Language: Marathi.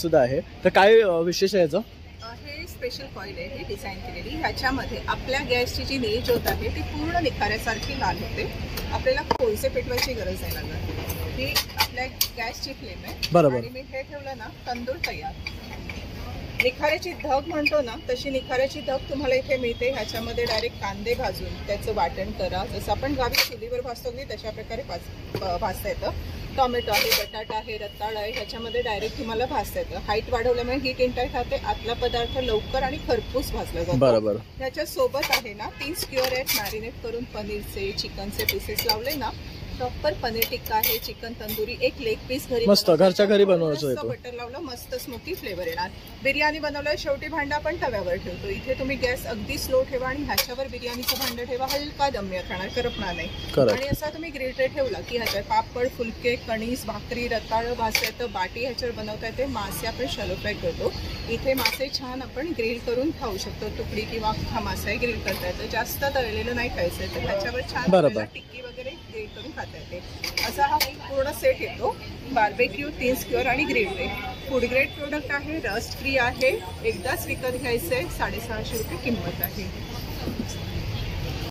सुद्धा आहे. तर काय विशेष आहे याचं? हे स्पेशल कॉईल आहे, ही डिझाईन केलेली. ह्याच्यामध्ये आपल्या गॅसची जी नेल ज्योत आहे ती पूर्ण निखाऱ्यासारखी लाल होते. आपल्याला कोळसे पेटवायची गरज नाही लागत. ही आपल्या गॅसची फ्लेम आहे. बरोबर. आणि मी हे ठेवलं ना, तंदूर तयार. निखाऱ्याची धग म्हणतो ना, तशी निखाऱ्याची धग तुम्हाला इथे मिळते. ह्याच्यामध्ये डायरेक्ट कांदे भाजून त्याचं वाटण करा. जसं आपण गावी चुलीवर भाजतो की तशा प्रकारे भाजता येतं. टोमॅटो आहे, बटाटा आहे, रताळ आहे, ह्याच्यामध्ये डायरेक्ट तुम्हाला भाजता येतं. हाईट वाढवल्यामुळे हीट इंटाईट खाते. आतला पदार्थ लवकर आणि खरपूस भाजला जातो. बरोबर. ह्याच्यासोबत आहे ना 3 स्क्युअर आहेत मॅरिनेट करून पनीरचे, चिकनचे पीसेस लावले ना. प्रॉपर पनीर टिक्का आहे, चिकन तंदुरी, एक लेग पीस घरी मस्त घरच्या घरी बनवायचं आहे. बटर लावलं, मस्त स्मोकी फ्लेवर येणार. बिर्याणी बनवलं, शेवटी भांडा पण तव्यावर ठेवतो. इथे तुम्ही गॅस अगदी स्लो ठेवा आणि ह्याच्यावर बिर्याणीचं भांडं ठेवा. हलका दम्यात राहणार, करपणार नाही. आणि असा तुम्ही ग्रिल ट्रे ठेवला की ह्याच्यात पापड, फुलके, कणीस, भाकरी, रताळं भाजता येतं. बाटी ह्याच्यावर बनवता येते. मासे आपण शॅलो फ्राय करतो. इथे मासे छान आपण ग्रिल करून खाऊ शकतो. तुकडी किंवा हा मासाही ग्रिल करता येतं. जास्त तळलेलं नाही खायचं तर ह्याच्यावर छान टिक्की वगैरे ग्रिल करून खाता येते. असा हा पूर्ण सेट येतो. बार्बेक्यू, 3 स्क्युअर आणि grill tray. Food grade product आहे, रस्ट फ्री आहे. एकदाच विकत घ्यायचं आहे. 650 रुपये किंमत आहे.